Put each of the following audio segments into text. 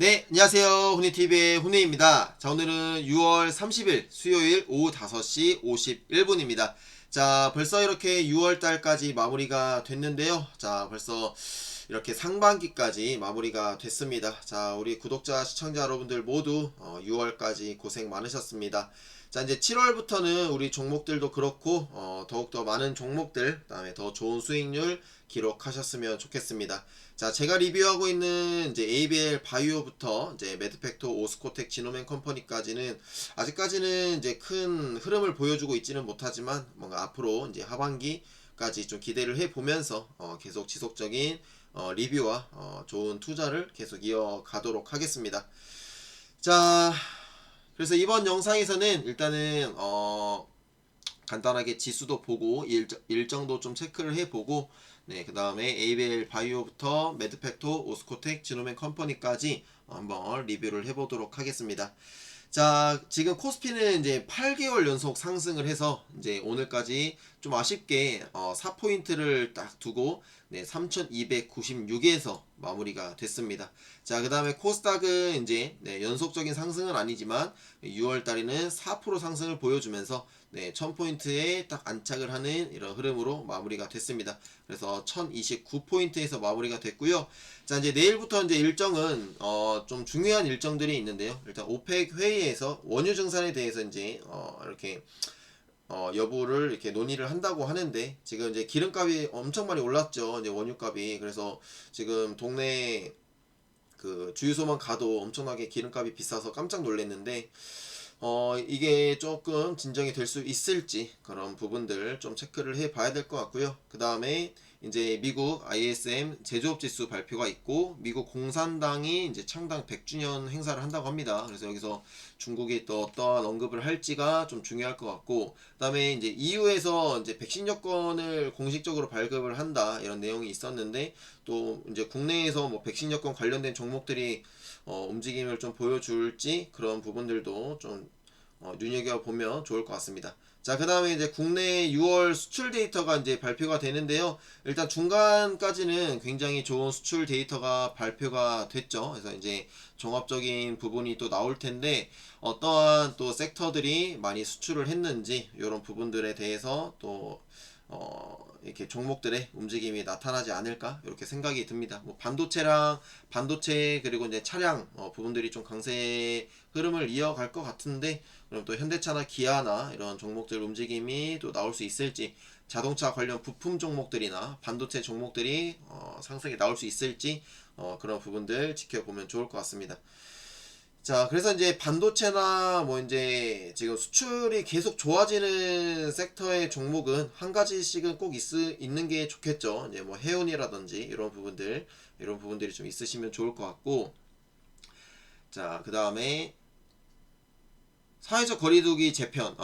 네, 안녕하세요. 훈이TV의 훈이입니다. 자, 오늘은 6월 30일 수요일 오후 5시 51분입니다. 자, 벌써 이렇게 6월달까지 마무리가 됐는데요. 자, 벌써 이렇게 상반기까지 마무리가 됐습니다. 자, 우리 구독자, 시청자 여러분들 모두 6월까지 고생 많으셨습니다. 자, 이제 7월부터는 우리 종목들도 그렇고 더욱더 많은 종목들, 그다음에 더 좋은 수익률 기록하셨으면 좋겠습니다. 자, 제가 리뷰하고 있는 이제 ABL 바이오부터 이제 매드팩토, 오스코텍, 지노맨 컴퍼니까지는 아직까지는 이제 큰 흐름을 보여주고 있지는 못하지만 뭔가 앞으로 이제 하반기까지 좀 기대를 해 보면서 계속 지속적인 리뷰와 좋은 투자를 계속 이어가도록 하겠습니다. 자, 그래서 이번 영상에서는 일단은 간단하게 지수도 보고 일정도 좀 체크를 해보고 네, 그 다음에 ABL 바이오부터 매드팩토, 오스코텍, 지노맨 컴퍼니까지 한번 리뷰를 해보도록 하겠습니다. 자, 지금 코스피는 이제 8개월 연속 상승을 해서 이제 오늘까지 좀 아쉽게 4포인트를 딱 두고 네, 3296에서 마무리가 됐습니다. 자, 그 다음에 코스닥은 이제 네, 연속적인 상승은 아니지만 6월 달에는 4% 상승을 보여주면서 네, 1000포인트에 딱 안착을 하는 이런 흐름으로 마무리가 됐습니다. 그래서 1029포인트에서 마무리가 됐고요. 자, 이제 내일부터 이제 일정은 좀 중요한 일정들이 있는데요. 일단 오펙 회의에서 원유 증산에 대해서 이제 이렇게 여부를 이렇게 논의를 한다고 하는데 지금 이제 기름값이 엄청 많이 올랐죠. 이제 원유값이. 그래서 지금 동네 그 주유소만 가도 엄청나게 기름값이 비싸서 깜짝 놀랐는데 이게 조금 진정이 될 수 있을지 그런 부분들 좀 체크를 해 봐야 될 것 같고요. 그 다음에 이제 미국 ISM 제조업 지수 발표가 있고 미국 공산당이 이제 창당 100주년 행사를 한다고 합니다. 그래서 여기서 중국이 또 어떠한 언급을 할지가 좀 중요할 것 같고 그 다음에 이제 EU에서 이제 백신 여권을 공식적으로 발급을 한다 이런 내용이 있었는데 또 이제 국내에서 뭐 백신 여권 관련된 종목들이 움직임을 좀 보여줄지 그런 부분들도 좀 눈여겨보면 좋을 것 같습니다. 자, 그 다음에 이제 국내 6월 수출 데이터가 이제 발표가 되는데요. 일단 중간까지는 굉장히 좋은 수출 데이터가 발표가 됐죠. 그래서 이제 종합적인 부분이 또 나올 텐데 어떠한 또 섹터들이 많이 수출을 했는지 이런 부분들에 대해서 또 이렇게 종목들의 움직임이 나타나지 않을까 이렇게 생각이 듭니다. 뭐 반도체랑 반도체 그리고 이제 차량 부분들이 좀 강세 흐름을 이어갈 것 같은데 그럼 또 현대차나 기아나 이런 종목들 움직임이 또 나올 수 있을지 자동차 관련 부품 종목들이나 반도체 종목들이 상승이 나올 수 있을지 그런 부분들 지켜보면 좋을 것 같습니다. 자, 그래서 이제 반도체나 뭐 이제 지금 수출이 계속 좋아지는 섹터의 종목은 한 가지씩은 꼭 있는 게 좋겠죠. 이제 뭐 해운이라든지 이런 부분들이 좀 있으시면 좋을 것 같고, 자, 그 다음에 사회적 거리두기 개편.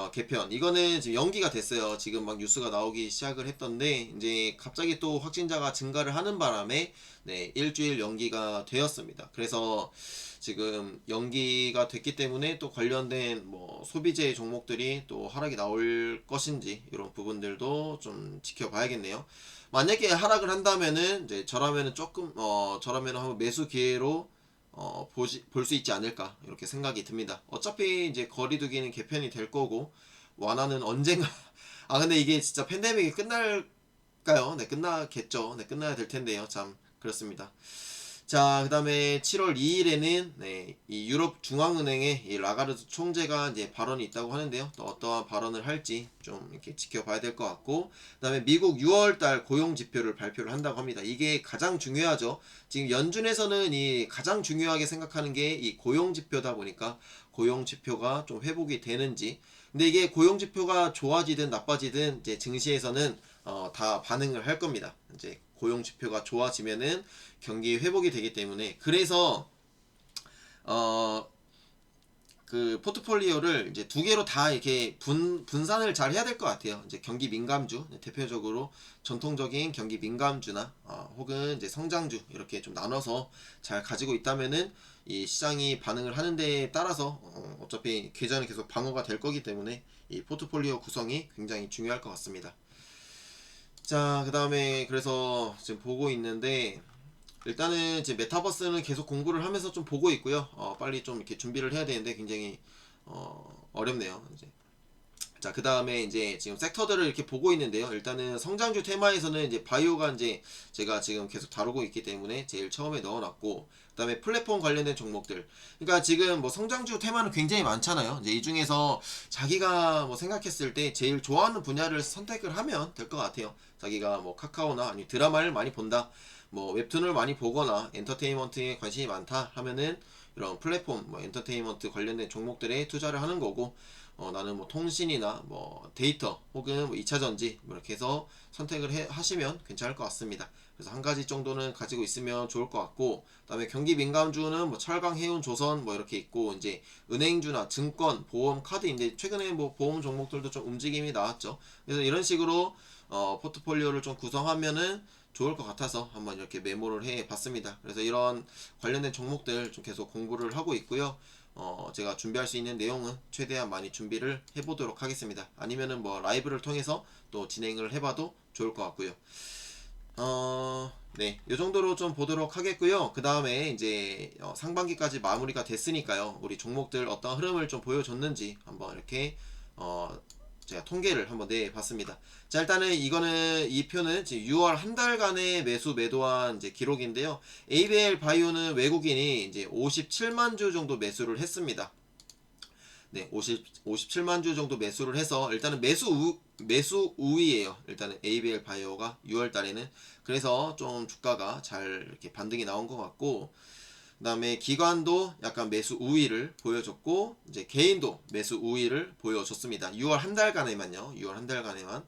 이거는 지금 연기가 됐어요. 지금 막 뉴스가 나오기 시작을 했던데, 이제 갑자기 또 확진자가 증가를 하는 바람에, 네, 일주일 연기가 되었습니다. 그래서 지금 연기가 됐기 때문에 또 관련된 뭐 소비재 종목들이 또 하락이 나올 것인지, 이런 부분들도 좀 지켜봐야겠네요. 만약에 하락을 한다면은, 이제 저라면은 저라면은 한번 매수 기회로 볼 수 있지 않을까 이렇게 생각이 듭니다. 어차피 이제 거리두기는 개편이 될 거고 완화는 언젠가 근데 이게 진짜 팬데믹이 끝날까요? 네, 끝나겠죠. 네, 끝나야 될 텐데요. 참 그렇습니다. 자, 그 다음에 7월 2일에는 네, 이 유럽 중앙은행의 이 라가르드 총재가 이제 발언이 있다고 하는데요. 또 어떠한 발언을 할지 좀 이렇게 지켜봐야 될 것 같고, 그 다음에 미국 6월달 고용 지표를 발표를 한다고 합니다. 이게 가장 중요하죠. 지금 연준에서는 이 가장 중요하게 생각하는 게 이 고용 지표다 보니까 고용 지표가 좀 회복이 되는지. 근데 이게 고용 지표가 좋아지든 나빠지든 이제 증시에서는 다 반응을 할 겁니다. 이제 고용 지표가 좋아지면은 경기 회복이 되기 때문에 그래서 어 그 포트폴리오를 이제 두 개로 다 이렇게 분산을 잘 해야 될 것 같아요. 이제 경기 민감주 대표적으로 전통적인 경기 민감주나 혹은 이제 성장주 이렇게 좀 나눠서 잘 가지고 있다면은 이 시장이 반응을 하는 데에 따라서 어차피 계좌는 계속 방어가 될 거기 때문에 이 포트폴리오 구성이 굉장히 중요할 것 같습니다. 자, 그 다음에 그래서 지금 보고 있는데 일단은 이제 메타버스는 계속 공부를 하면서 좀 보고 있고요. 빨리 좀 이렇게 준비를 해야 되는데 굉장히 어렵네요. 이제. 자, 그 다음에 이제 지금 섹터들을 이렇게 보고 있는데요. 일단은 성장주 테마에서는 이제 바이오가 이제 제가 지금 계속 다루고 있기 때문에 제일 처음에 넣어놨고, 그 다음에 플랫폼 관련된 종목들. 그러니까 지금 뭐 성장주 테마는 굉장히 많잖아요. 이제 이 중에서 자기가 뭐 생각했을 때 제일 좋아하는 분야를 선택을 하면 될 것 같아요. 자기가 뭐 카카오나 아니 드라마를 많이 본다, 뭐 웹툰을 많이 보거나 엔터테인먼트에 관심이 많다 하면은 이런 플랫폼 뭐 엔터테인먼트 관련된 종목들에 투자를 하는 거고, 나는 뭐 통신이나 뭐 데이터 혹은 뭐 2차전지 뭐 이렇게 해서 선택을 하시면 괜찮을 것 같습니다. 그래서 한 가지 정도는 가지고 있으면 좋을 것 같고, 그다음에 경기 민감주는 뭐 철강, 해운, 조선 뭐 이렇게 있고, 이제 은행주나 증권, 보험, 카드인데 최근에 뭐 보험 종목들도 좀 움직임이 나왔죠. 그래서 이런 식으로 포트폴리오를 좀 구성하면은 좋을 것 같아서 한번 이렇게 메모를 해 봤습니다. 그래서 이런 관련된 종목들 좀 계속 공부를 하고 있고요. 제가 준비할 수 있는 내용은 최대한 많이 준비를 해보도록 하겠습니다. 아니면은 뭐 라이브를 통해서 또 진행을 해봐도 좋을 것 같고요. 네, 이 정도로 좀 보도록 하겠고요. 그 다음에 이제 상반기까지 마무리가 됐으니까요. 우리 종목들 어떤 흐름을 좀 보여줬는지 한번 이렇게 제가 통계를 한번 내봤습니다. 자, 일단은 이 표는 지금 6월 한 달간의 매도한 이제 기록인데요. ABL 바이오는 외국인이 이제 57만 주 정도 매수를 했습니다. 네, 57만 주 정도 매수를 해서 일단은 매수 우위에요. 일단은 ABL 바이오가 6월 달에는. 그래서 좀 주가가 잘 이렇게 반등이 나온 것 같고, 그 다음에 기관도 약간 매수 우위를 보여줬고, 이제 개인도 매수 우위를 보여줬습니다. 6월 한 달간에만요. 6월 한 달간에만.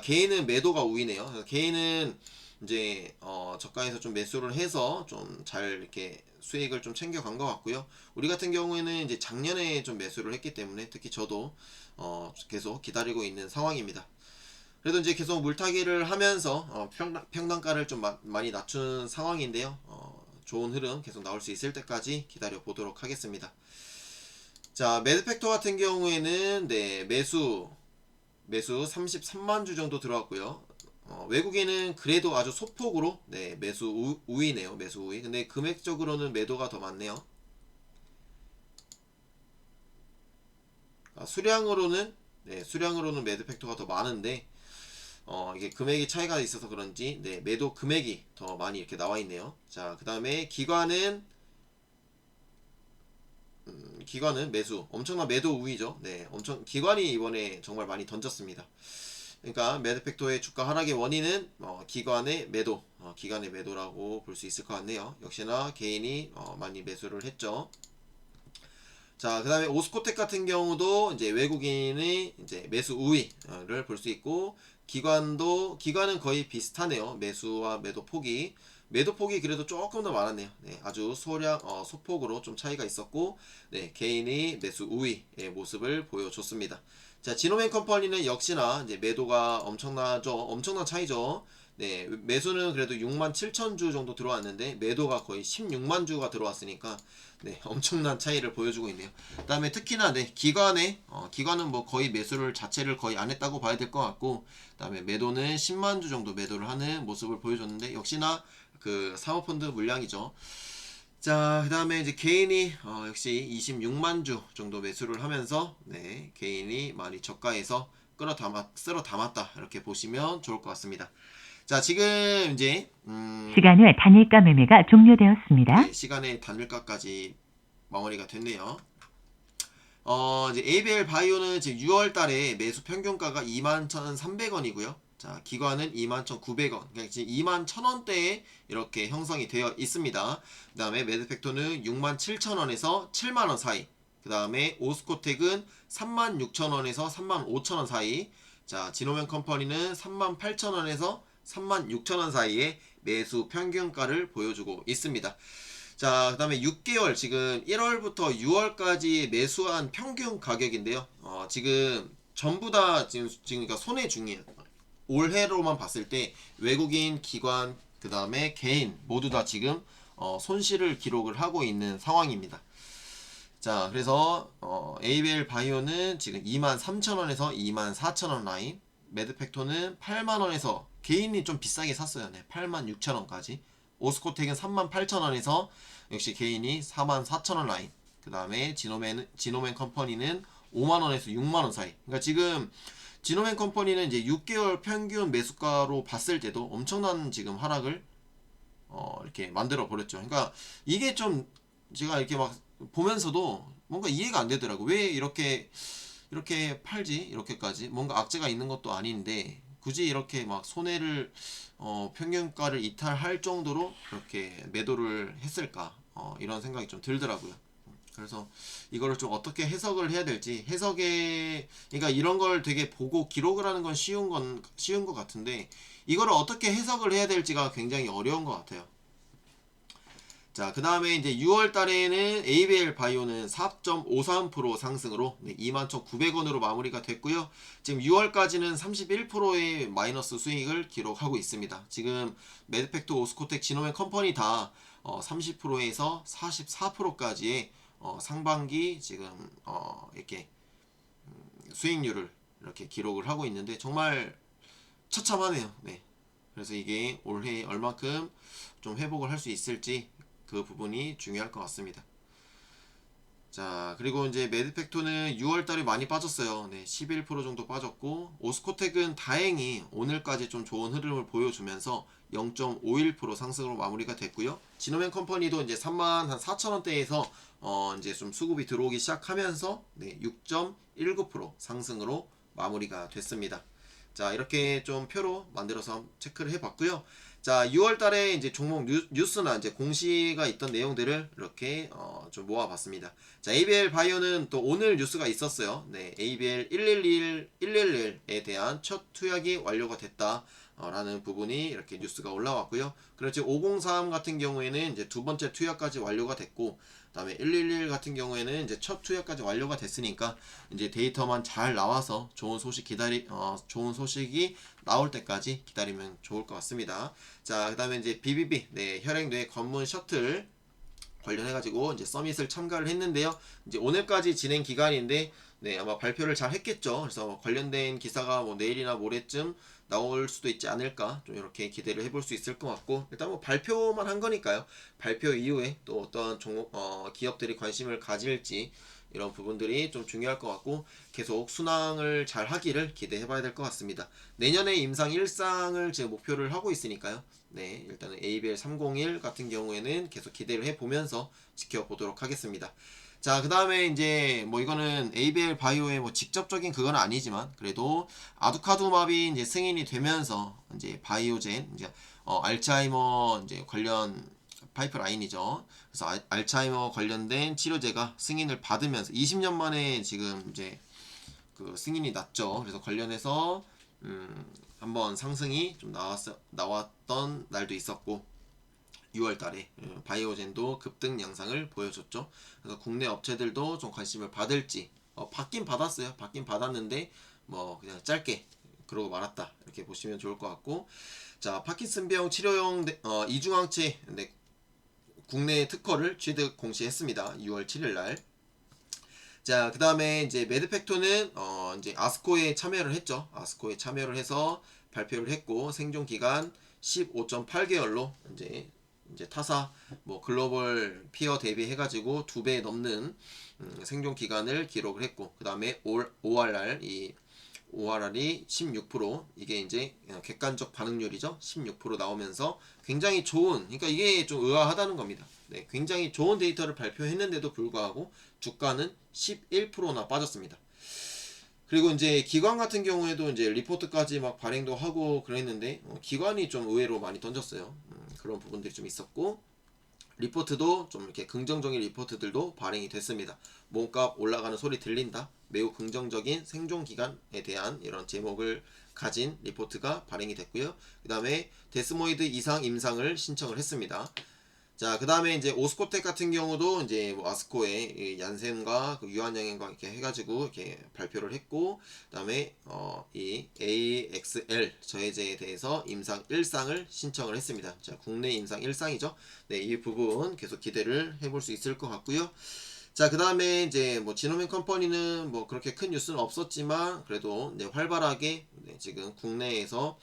개인은 매도가 우위네요. 개인은 이제 저가에서 좀 매수를 해서 좀 잘 이렇게 수익을 좀 챙겨간 것 같고요. 우리 같은 경우에는 이제 작년에 좀 매수를 했기 때문에 특히 저도 계속 기다리고 있는 상황입니다. 그래도 이제 계속 물타기를 하면서 평단가를 좀 많이 낮춘 상황인데요. 좋은 흐름 계속 나올 수 있을 때까지 기다려 보도록 하겠습니다. 자, 매드팩터 같은 경우에는 네, 매수 33만 주 정도 들어왔고요. 외국인은 그래도 아주 소폭으로 네, 매수 우위네요. 매수 우위. 근데 금액적으로는 매도가 더 많네요. 수량으로는 매드팩터가 더 많은데 이게 금액이 차이가 있어서 그런지 네, 매도 금액이 더 많이 이렇게 나와 있네요. 자, 그 다음에 기관은 매수, 엄청난 매도 우위죠. 네, 기관이 이번에 정말 많이 던졌습니다. 그러니까 매드팩토의 주가 하락의 원인은 기관의 매도라고 볼 수 있을 것 같네요. 역시나 개인이 많이 매수를 했죠. 자, 그 다음에 오스코텍 같은 경우도 이제 외국인이 이제 매수 우위를 볼 수 있고, 기관은 거의 비슷하네요. 매수와 매도 폭이 그래도 조금 더 많았네요. 네, 아주 소폭으로 좀 차이가 있었고, 네, 개인이 매수 우위의 모습을 보여줬습니다. 자, 지노맨 컴퍼니는 역시나 이제 매도가 엄청난 차이죠. 네, 매수는 그래도 6만 7천 주 정도 들어왔는데 매도가 거의 16만 주가 들어왔으니까 네, 엄청난 차이를 보여주고 있네요. 그 다음에 특히나 네, 기관은 뭐 거의 매수를 자체를 거의 안 했다고 봐야 될 것 같고, 그 다음에 매도는 10만 주 정도 매도를 하는 모습을 보여줬는데 역시나 그 사모펀드 물량이죠. 자, 그 다음에 이제 개인이 역시 26만 주 정도 매수를 하면서 네, 개인이 많이 저가에서 쓸어 담았다 이렇게 보시면 좋을 것 같습니다. 자, 지금 이제 시간의 단일가 매매가 종료되었습니다. 네, 시간의 단일가까지 마무리가 됐네요. 이제 ABL 바이오는 지금 6월 달에 매수 평균가가 21,300원이고요. 자, 기관은 21,900원. 그러니까 지금 21,000원대에 이렇게 형성이 되어 있습니다. 그 다음에 매드팩토는 67,000원에서 7만원 사이. 그 다음에 오스코텍은 36,000원에서 35,000원 사이. 자, 지노맨 컴퍼니는 38,000원에서 36,000원 사이에 매수 평균가를 보여주고 있습니다. 자, 그 다음에 6개월, 지금 1월부터 6월까지 매수한 평균 가격인데요. 지금 전부 다 지금 그러니까 손해 중이에요. 올해로만 봤을 때 외국인, 기관, 그 다음에 개인 모두 다 지금 손실을 기록을 하고 있는 상황입니다. 자, 그래서 ABL 바이오는 지금 23,000원에서 24,000원 라인, 매드팩토는 8만원에서 개인이 좀 비싸게 샀어요. 네, 86,000원까지. 오스코텍은 38,000원에서 역시 개인이 44,000원 라인. 그 다음에 지노맨 컴퍼니는 5만원에서 6만원 사이. 그러니까 지금 지노맨 컴퍼니는 이제 6개월 평균 매수가로 봤을 때도 엄청난 지금 하락을 이렇게 만들어 버렸죠. 그러니까 이게 좀 제가 이렇게 막 보면서도 뭔가 이해가 안 되더라고. 왜 이렇게 팔지? 이렇게까지 뭔가 악재가 있는 것도 아닌데 굳이 이렇게 막 손해를 평균가를 이탈할 정도로 그렇게 매도를 했을까? 이런 생각이 좀 들더라고요. 그래서 이거를 좀 어떻게 해석을 해야 될지 그러니까 이런 걸 되게 보고 기록을 하는 건 쉬운 것 같은데 이거를 어떻게 해석을 해야 될지가 굉장히 어려운 것 같아요. 자, 그 다음에 이제 6월 달에는 ABL 바이오는 4.53% 상승으로 21,900원으로 마무리가 됐고요. 지금 6월까지는 31%의 마이너스 수익을 기록하고 있습니다. 지금 매드팩트, 오스코텍, 지노맨 컴퍼니 다 30%에서 44%까지의 상반기 지금 이렇게 수익률을 이렇게 기록을 하고 있는데 정말 처참하네요. 네. 그래서 이게 올해 얼마큼 좀 회복을 할 수 있을지 그 부분이 중요할 것 같습니다. 자, 그리고 이제 매드팩토는 6월달에 많이 빠졌어요. 네, 11% 정도 빠졌고 오스코텍은 다행히 오늘까지 좀 좋은 흐름을 보여주면서 0.51% 상승으로 마무리가 됐고요. 지노맨 컴퍼니도 이제 34,000원대에서 이제 좀 수급이 들어오기 시작하면서 네, 6.19% 상승으로 마무리가 됐습니다. 자, 이렇게 좀 표로 만들어서 체크를 해봤고요. 자, 6월 달에 이제 종목 뉴스나 이제 공시가 있던 내용들을 이렇게 좀 모아봤습니다. 자, ABL 바이오는 또 오늘 뉴스가 있었어요. 네, ABL 111에 대한 첫 투약이 완료가 됐다. 라는 부분이 이렇게 뉴스가 올라왔고요. 그렇지 503 같은 경우에는 이제 두 번째 투약까지 완료가 됐고, 그다음에 111 같은 경우에는 이제 첫 투약까지 완료가 됐으니까 이제 데이터만 잘 나와서 좋은 소식이 나올 때까지 기다리면 좋을 것 같습니다. 자, 그다음에 이제 BBB 혈액뇌 관문 셔틀 관련해가지고 이제 서밋을 참가를 했는데요. 이제 오늘까지 진행 기간인데 아마 발표를 잘 했겠죠. 그래서 관련된 기사가 뭐 내일이나 모레쯤 나올 수도 있지 않을까 좀 이렇게 기대를 해볼 수 있을 것 같고 일단 뭐 발표만 한 거니까요. 발표 이후에 또 어떤 종목 기업들이 관심을 가질지 이런 부분들이 좀 중요할 것 같고 계속 순항을 잘 하기를 기대해 봐야 될 것 같습니다. 내년에 임상 1상을 지금 목표를 하고 있으니까요. 네, 일단은 ABL 301 같은 경우에는 계속 기대를 해보면서 지켜보도록 하겠습니다. 자, 그 다음에 이제 뭐 이거는 ABL 바이오의 뭐 직접적인 그건 아니지만 그래도 아두카두마비 이제 승인이 되면서 이제 바이오젠 이제 알츠하이머 이제 관련 파이프라인이죠. 그래서 알츠하이머 관련된 치료제가 승인을 받으면서 20년 만에 지금 이제 그 승인이 났죠. 그래서 관련해서 한번 상승이 좀 나왔던 날도 있었고 6월 달에 바이오젠도 급등 양상을 보여줬죠. 그래서 국내 업체들도 좀 관심을 받을지 받긴 받았어요. 받긴 받았는데 뭐 그냥 짧게 그러고 말았다 이렇게 보시면 좋을 것 같고 자 파킨슨병 치료용 이중항체 국내 특허를 취득 공시했습니다. 6월 7일 날. 자, 그 다음에 이제 매드팩토는 이제 아스코에 참여를 했죠. 아스코에 참여를 해서 발표를 했고 생존 기간 15.8개월로 이제 타사 뭐 글로벌 피어 대비해가지고 2배 넘는 생존 기간을 기록을 했고 그 다음에 ORR이 16% 이게 이제 객관적 반응률이죠. 16% 나오면서 굉장히 좋은 그러니까 이게 좀 의아하다는 겁니다. 네, 굉장히 좋은 데이터를 발표했는데도 불구하고 주가는 11%나 빠졌습니다. 그리고 이제 기관 같은 경우에도 이제 리포트까지 막 발행도 하고 그랬는데 기관이 좀 의외로 많이 던졌어요. 그런 부분들이 좀 있었고 리포트도 좀 이렇게 긍정적인 리포트들도 발행이 됐습니다. 몸값 올라가는 소리 들린다. 매우 긍정적인 생존 기간에 대한 이런 제목을 가진 리포트가 발행이 됐고요. 그 다음에 데스모이드 이상 임상을 신청을 했습니다. 자, 그 다음에 이제 오스코텍 같은 경우도 이제 뭐 아스코의 얀센과 그 유한양행과 이렇게 해가지고 이렇게 발표를 했고, 그 다음에 이 AXL 저해제에 대해서 임상 1상을 신청을 했습니다. 자, 국내 임상 1상이죠. 네, 이 부분 계속 기대를 해볼 수 있을 것 같고요. 자, 그 다음에 이제 뭐 지노맨 컴퍼니는 뭐 그렇게 큰 뉴스는 없었지만 그래도 이제 활발하게 지금 국내에서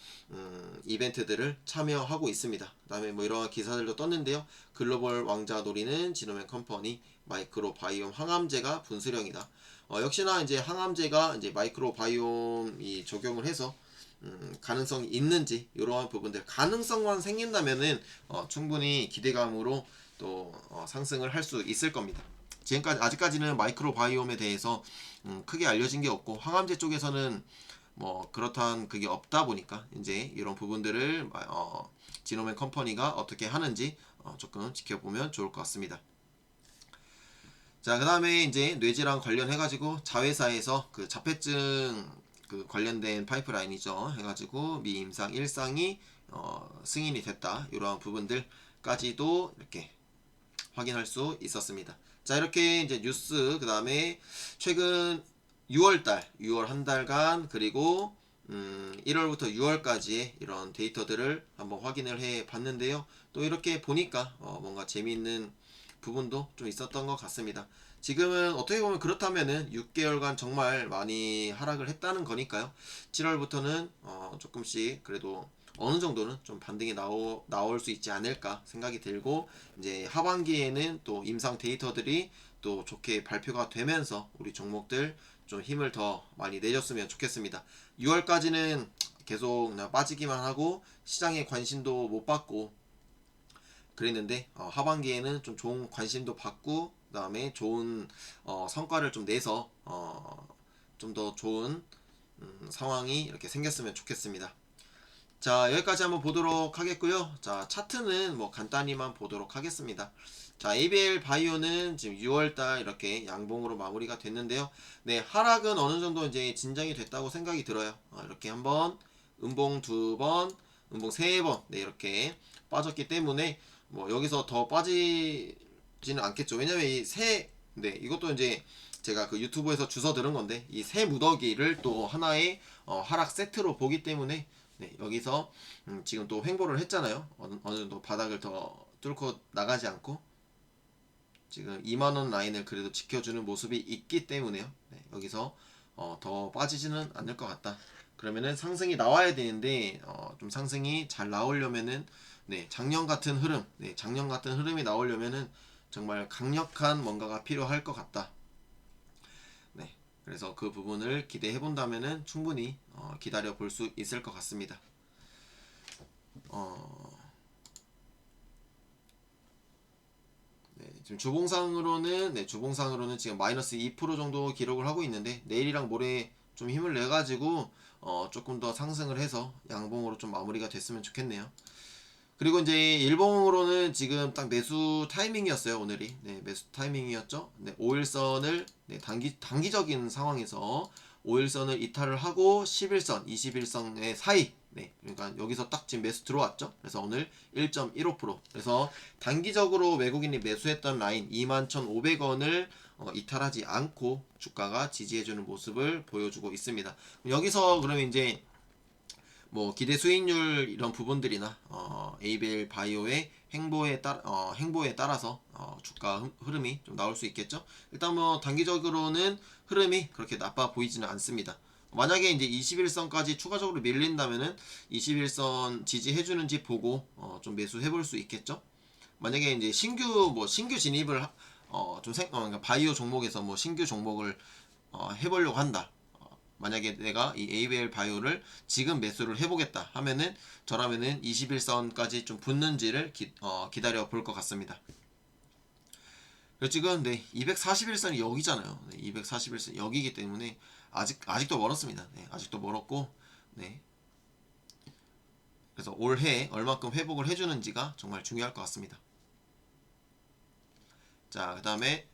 이벤트들을 참여하고 있습니다. 그 다음에 뭐 이런 기사들도 떴는데요. 글로벌 왕자 노리는 지노맨 컴퍼니 마이크로 바이옴 항암제가 분수령이다. 역시나 이제 항암제가 이제 마이크로 바이옴이 적용을 해서 가능성이 있는지 이러한 부분들 가능성만 생긴다면은 충분히 기대감으로 또 상승을 할 수 있을 겁니다. 지금까지 아직까지는 마이크로 바이옴에 대해서 크게 알려진 게 없고 항암제 쪽에서는 뭐 그렇다한 그게 없다 보니까 이제 이런 부분들을 지노맨 컴퍼니가 어떻게 하는지 조금 지켜보면 좋을 것 같습니다. 자, 그 다음에 이제 뇌질환 관련해 가지고 자회사에서 그 자폐증 그 관련된 파이프라인이죠 해가지고 미임상 1상이 승인이 됐다 이러한 부분들까지도 이렇게 확인할 수 있었습니다. 자, 이렇게 이제 뉴스 그 다음에 최근 6월 한 달간 그리고 1월부터 6월까지의 이런 데이터들을 한번 확인을 해 봤는데요. 또 이렇게 보니까 뭔가 재미있는 부분도 좀 있었던 것 같습니다. 지금은 어떻게 보면 그렇다면은 6개월간 정말 많이 하락을 했다는 거니까요. 7월부터는 조금씩 그래도 어느 정도는 좀 반등이 나올 수 있지 않을까 생각이 들고 이제 하반기에는 또 임상 데이터들이 또 좋게 발표가 되면서 우리 종목들 좀 힘을 더 많이 내줬으면 좋겠습니다. 6월까지는 계속 빠지기만 하고 시장에 관심도 못 받고 그랬는데 하반기에는 좀 좋은 관심도 받고 그 다음에 좋은 성과를 좀 내서 좀 더 좋은 상황이 이렇게 생겼으면 좋겠습니다. 자, 여기까지 한번 보도록 하겠고요. 자, 차트는 뭐 간단히만 보도록 하겠습니다. 자, ABL 바이오는 지금 6월달 이렇게 양봉으로 마무리가 됐는데요. 네, 하락은 어느 정도 이제 진정이 됐다고 생각이 들어요. 이렇게 한번 음봉 2번, 음봉 3번, 네, 이렇게 빠졌기 때문에 뭐 여기서 더 빠지지는 않겠죠. 왜냐면 네, 이것도 이제 제가 그 유튜브에서 주워 들은 건데 이 새 무더기를 또 하나의 하락 세트로 보기 때문에 네, 여기서 지금 또 횡보를 했잖아요. 어느 정도 바닥을 더 뚫고 나가지 않고 지금 2만원 라인을 그래도 지켜주는 모습이 있기 때문에요. 네, 여기서 더 빠지지는 않을 것 같다. 그러면은 상승이 나와야 되는데 좀 상승이 잘 나오려면은 네, 작년 같은 흐름, 네, 작년 같은 흐름이 나오려면은 정말 강력한 뭔가가 필요할 것 같다. 네, 그래서 그 부분을 기대해 본다면은 충분히 기다려 볼 수 있을 것 같습니다. 네, 지금 주봉상으로는 지금 마이너스 2% 정도 기록을 하고 있는데 내일이랑 모레 좀 힘을 내 가지고 조금 더 상승을 해서 양봉으로 좀 마무리가 됐으면 좋겠네요. 그리고 이제 일봉으로는 지금 딱 매수 타이밍이었어요. 오늘이 네, 매수 타이밍이었죠. 네, 5일선을 네, 단기적인 상황에서 5일선을 이탈을 하고 11선, 21선의 사이 네, 그러니까 여기서 딱 지금 매수 들어왔죠. 그래서 오늘 1.15% 그래서 단기적으로 외국인이 매수했던 라인 21,500원을 이탈하지 않고 주가가 지지해주는 모습을 보여주고 있습니다. 여기서 그러면 이제 뭐 기대 수익률 이런 부분들이나 ABL 바이오의 행보에 따라서 주가 흐름이 좀 나올 수 있겠죠. 일단 뭐 단기적으로는 흐름이 그렇게 나빠 보이지는 않습니다. 만약에 이제 21선까지 추가적으로 밀린다면은 21선 지지해주는지 보고 좀 매수해 볼 수 있겠죠. 만약에 이제 신규 진입을 그러니까 바이오 종목에서 뭐 신규 종목을 해보려고 한다. 만약에 내가 이 ABL 바이오를 지금 매수를 해보겠다 하면은 저라면은 21선까지 좀 붙는지를 기다려 볼 것 같습니다. 그리고 지금 네 241선이 여기잖아요. 네, 241선 여기이기 때문에 아직도 멀었습니다. 네, 아직도 멀었고 네. 그래서 올해 얼마큼 회복을 해주는지가 정말 중요할 것 같습니다. 자, 그 다음에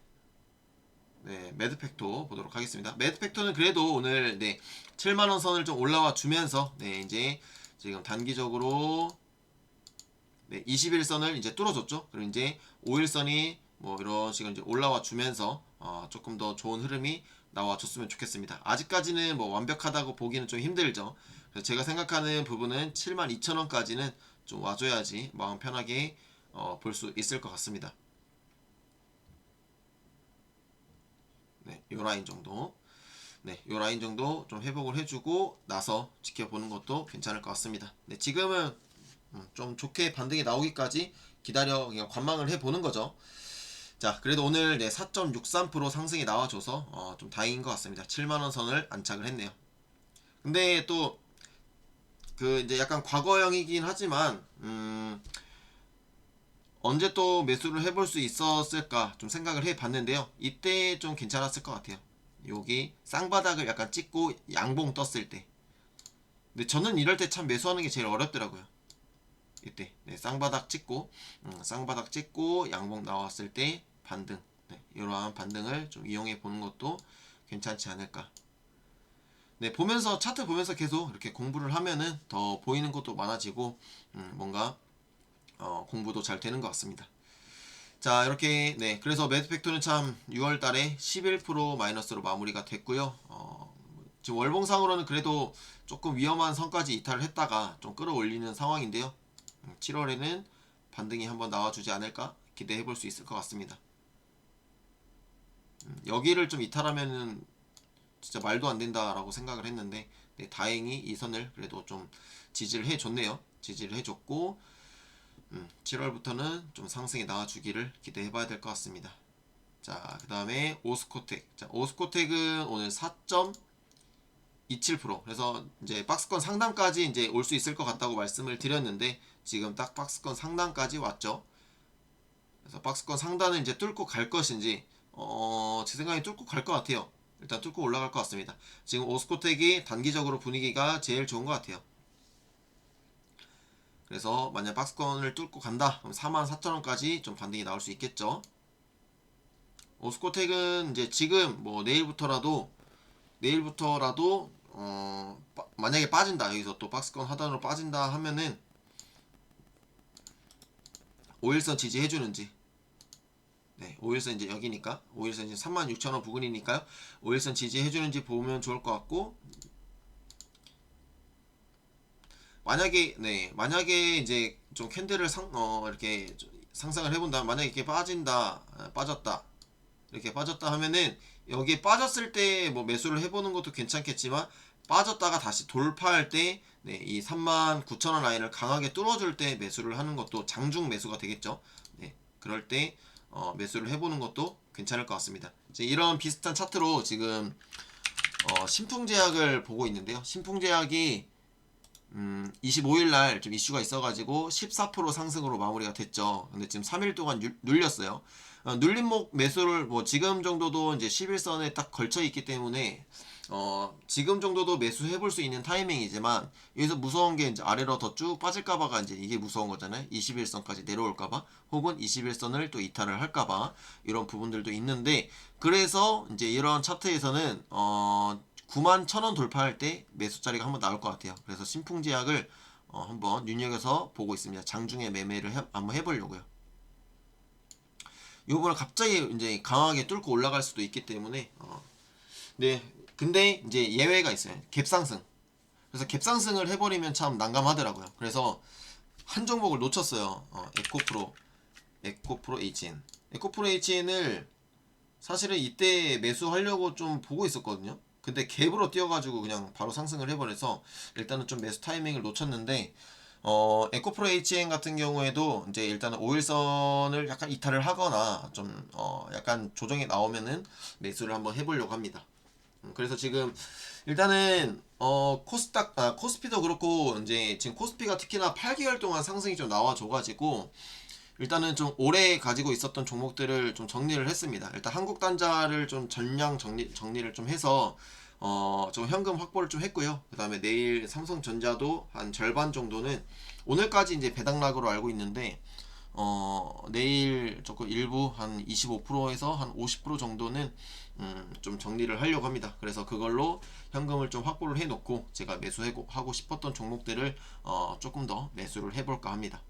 네, 매드팩토 보도록 하겠습니다. 매드팩토는 그래도 오늘 네, 7만원 선을 좀 올라와 주면서 네, 이제 지금 단기적으로 네, 21선을 이제 뚫어줬죠. 그리고 이제 5일선이 뭐 이런 식으로 이제 올라와 주면서 조금 더 좋은 흐름이 나와 줬으면 좋겠습니다. 아직까지는 뭐 완벽하다고 보기는 좀 힘들죠. 그래서 제가 생각하는 부분은 72,000원까지는 좀 와줘야지 마음 편하게 볼 수 있을 것 같습니다. 네, 요 라인 정도. 네, 요 라인 정도 좀 회복을 해주고 나서 지켜보는 것도 괜찮을 것 같습니다. 네, 지금은 좀 좋게 반등이 나오기까지 기다려 그냥 관망을 해보는 거죠. 자, 그래도 오늘 네, 4.63% 상승이 나와줘서 좀 다행인 것 같습니다. 7만원 선을 안착을 했네요. 근데 또 그 이제 약간 과거형이긴 하지만 언제 또 매수를 해볼 수 있었을까 좀 생각을 해봤는데요. 이때 좀 괜찮았을 것 같아요. 여기 쌍바닥을 약간 찍고 양봉 떴을 때. 근데 저는 이럴 때 참 매수하는 게 제일 어렵더라고요. 이때 네, 쌍바닥 찍고 양봉 나왔을 때 반등. 네, 이러한 반등을 좀 이용해 보는 것도 괜찮지 않을까. 네, 보면서 차트 보면서 계속 이렇게 공부를 하면은 더 보이는 것도 많아지고 뭔가 공부도 잘 되는 것 같습니다. 자, 이렇게 네, 그래서 매드팩토는 참 6월달에 11% 마이너스로 마무리가 됐고요. 지금 월봉상으로는 그래도 조금 위험한 선까지 이탈을 했다가 좀 끌어올리는 상황인데요. 7월에는 반등이 한번 나와주지 않을까 기대해 볼 수 있을 것 같습니다. 여기를 좀 이탈하면은 진짜 말도 안 된다라고 생각을 했는데 네, 다행히 이 선을 그래도 좀 지지를 해줬네요. 지지를 해줬고 7월부터는 좀 상승이 나와주기를 기대해 봐야 될 것 같습니다. 자, 그 다음에 오스코텍. 자, 오스코텍은 오늘 4.27%. 그래서 이제 박스권 상단까지 이제 올 수 있을 것 같다고 말씀을 드렸는데 지금 딱 박스권 상단까지 왔죠. 그래서 박스권 상단을 이제 뚫고 갈 것인지 제 생각에 뚫고 갈 것 같아요. 일단 뚫고 올라갈 것 같습니다. 지금 오스코텍이 단기적으로 분위기가 제일 좋은 것 같아요. 그래서 만약 박스권을 뚫고 간다 그럼 44,000원까지 좀 반등이 나올 수 있겠죠. 오스코텍은 이제 지금 뭐 내일부터라도 만약에 빠진다, 여기서 또 박스권 하단으로 빠진다 하면은 5일선 지지해주는지, 네, 5일선 이제 여기니까 5일선 이제 36,000원 부근이니까요. 5일선 지지해주는지 보면 좋을 것 같고, 만약에 이제 좀 캔들을 이렇게 상상을 해본다면, 만약에 이렇게 빠졌다 이렇게 빠졌다 하면은 여기에 빠졌을 때 뭐 매수를 해보는 것도 괜찮겠지만, 빠졌다가 다시 돌파할 때 네, 이 39,000원 라인을 강하게 뚫어줄 때 매수를 하는 것도 장중 매수가 되겠죠. 네, 그럴 때 매수를 해보는 것도 괜찮을 것 같습니다. 이런 비슷한 차트로 지금 신풍제약을 보고 있는데요. 신풍제약이 25일날 좀 이슈가 있어가지고 14% 상승으로 마무리가 됐죠. 근데 지금 3일 동안 눌렸어요. 눌림목 매수를 뭐 지금 정도도 이제 11선에 딱 걸쳐 있기 때문에 지금 정도도 매수해 볼 수 있는 타이밍이지만, 여기서 무서운 게 이제 아래로 더 쭉 빠질까봐가 이제 이게 무서운 거잖아요. 21선까지 내려올까봐, 혹은 21선을 또 이탈을 할까봐, 이런 부분들도 있는데, 그래서 이제 이런 차트에서는 91,000원 돌파할 때 매수 자리가 한번 나올 것 같아요. 그래서 신풍제약을 한번 눈여겨서 보고 있습니다. 장중에 매매를 한번 해보려고요. 요번에 갑자기 이제 강하게 뚫고 올라갈 수도 있기 때문에 네, 근데 이제 예외가 있어요. 갭상승. 그래서 갭상승을 해버리면 참 난감하더라고요. 그래서 한 종목을 놓쳤어요. 에코프로 HN. 에코프로 HN을 사실은 이때 매수하려고 좀 보고 있었거든요. 근데 갭으로 뛰어가지고 그냥 바로 상승을 해버려서 일단은 좀 매수 타이밍을 놓쳤는데, 에코프로 HN 같은 경우에도 이제 일단은 5일선을 약간 이탈을 하거나 좀 약간 조정이 나오면은 매수를 한번 해보려고 합니다. 그래서 지금 일단은 코스피도 그렇고 이제 지금 코스피가 특히나 8개월 동안 상승이 좀 나와줘가지고 일단은 좀 오래 가지고 있었던 종목들을 좀 정리를 했습니다. 일단 한국단자를 좀 전량 정리를 좀 해서 좀 현금 확보를 좀 했고요. 그 다음에 내일 삼성전자도 한 절반 정도는, 오늘까지 이제 배당락으로 알고 있는데 내일 조금 일부 한 25%에서 한 50% 정도는 좀 정리를 하려고 합니다. 그래서 그걸로 현금을 좀 확보를 해놓고 제가 매수하고 싶었던 종목들을 조금 더 매수를 해볼까 합니다.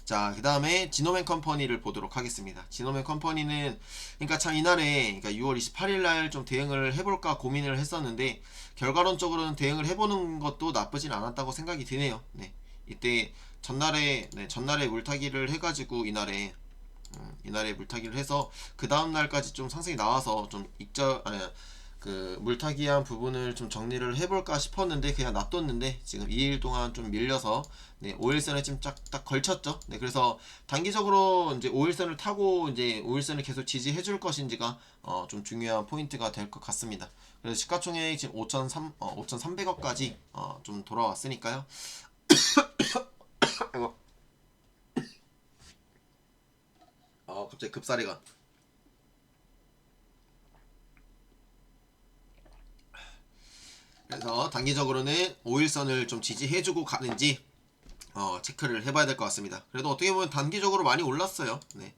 자, 그 다음에 지노맨 컴퍼니를 보도록 하겠습니다. 지노맨 컴퍼니는 그러니까 참 이날에, 그러니까 6월 28일날 좀 대응을 해볼까 고민을 했었는데, 결과론적으로는 대응을 해보는 것도 나쁘진 않았다고 생각이 드네요. 네, 이때 전날에 물타기를 해가지고 이날에 이날에 물타기를 해서 그 다음 날까지 좀 상승이 나와서 좀 그 물타기한 부분을 좀 정리를 해볼까 싶었는데 그냥 놔뒀는데 지금 2일 동안 좀 밀려서 네, 5일선에 지금 딱 걸쳤죠. 네, 그래서 단기적으로 이제 5일선을 타고 이제 5일선을 계속 지지해줄 것인지가 좀 중요한 포인트가 될 것 같습니다. 그래서 시가총액 지금 5,300억까지 좀 돌아왔으니까요. 아이고. 갑자기 급사리가. 그래서 단기적으로는 5일선을 좀 지지해주고 가는지 체크를 해봐야 될 것 같습니다. 그래도 어떻게 보면 단기적으로 많이 올랐어요. 네.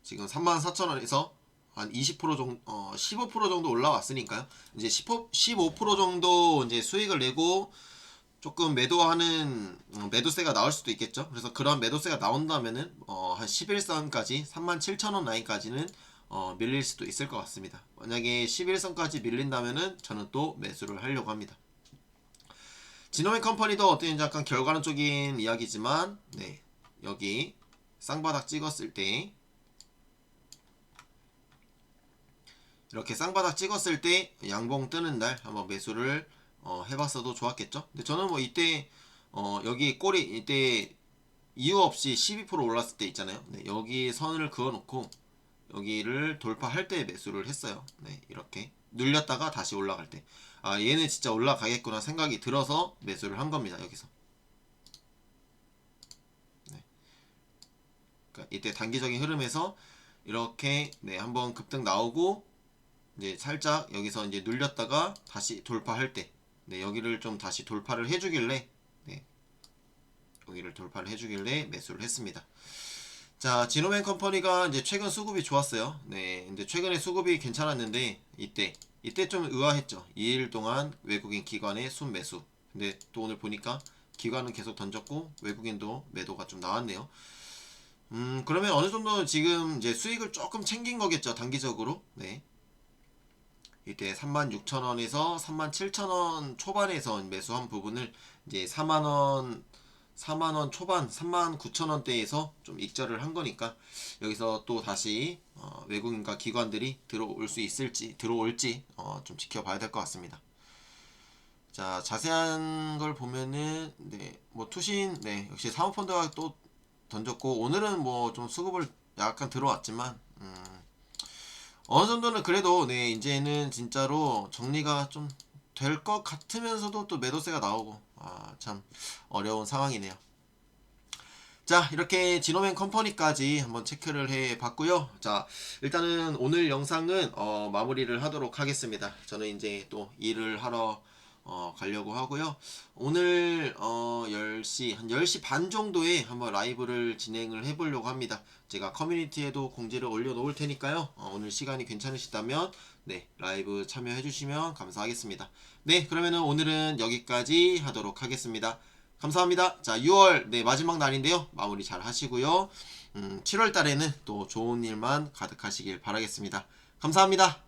지금 34,000원에서 한 20% 정도, 15% 정도 올라왔으니까요. 이제 15% 정도 이제 수익을 내고 조금 매도하는 매도세가 나올 수도 있겠죠. 그래서 그런 매도세가 나온다면은 한 11선까지 37,000원 라인까지는 밀릴 수도 있을 것 같습니다. 만약에 11선까지 밀린다면은 저는 또 매수를 하려고 합니다. 지노맨 컴퍼니도 어떤 약간 결과론적인 이야기지만 네, 여기 쌍바닥 찍었을 때 이렇게 쌍바닥 찍었을 때 양봉 뜨는 날 한번 매수를 해봤어도 좋았겠죠. 근데 저는 뭐 이때 여기 꼬리 이때 이유 없이 12% 올랐을 때 있잖아요. 네, 여기 선을 그어놓고 여기를 돌파할 때 매수를 했어요. 네, 이렇게 눌렸다가 다시 올라갈 때 얘는 진짜 올라가겠구나 생각이 들어서 매수를 한 겁니다. 여기서. 네. 그러니까 이때 단기적인 흐름에서 이렇게 네, 한번 급등 나오고 이제 살짝 여기서 이제 눌렸다가 다시 돌파할 때 네, 여기를 좀 다시 돌파를 해주길래 네, 여기를 돌파를 해주길래 매수를 했습니다. 자, 지노맨 컴퍼니가 이제 최근 수급이 좋았어요. 네, 근데 최근에 수급이 괜찮았는데 이때 좀 의아했죠. 2일 동안 외국인 기관의 순매수. 근데 또 오늘 보니까 기관은 계속 던졌고 외국인도 매도가 좀 나왔네요. 그러면 어느 정도 지금 이제 수익을 조금 챙긴 거겠죠. 단기적으로. 네. 이때 36,000원에서 37,000원 초반에서 매수한 부분을 이제 4만원 초반 39,000원대에서 좀 익절을 한 거니까 여기서 또 다시 외국인과 기관들이 들어올지 좀 지켜봐야 될 것 같습니다. 자, 자세한 걸 보면은 네, 뭐 투신 네, 역시 사모펀드가 또 던졌고 오늘은 뭐 좀 수급을 약간 들어왔지만 어느 정도는 그래도 네, 이제는 진짜로 정리가 좀 될 것 같으면서도 또 매도세가 나오고 참 어려운 상황이네요. 자, 이렇게 지노맨 컴퍼니까지 한번 체크를 해 봤고요. 자, 일단은 오늘 영상은 마무리를 하도록 하겠습니다. 저는 이제 또 일을 하러 가려고 하고요. 오늘 10시 한 10시 반 정도에 한번 라이브를 진행을 해 보려고 합니다. 제가 커뮤니티에도 공지를 올려 놓을 테니까요. 오늘 시간이 괜찮으시다면 네, 라이브 참여해 주시면 감사하겠습니다. 네, 그러면은 오늘은 여기까지 하도록 하겠습니다. 감사합니다. 자, 6월 네, 마지막 날인데요. 마무리 잘 하시고요. 7월 달에는 또 좋은 일만 가득하시길 바라겠습니다. 감사합니다.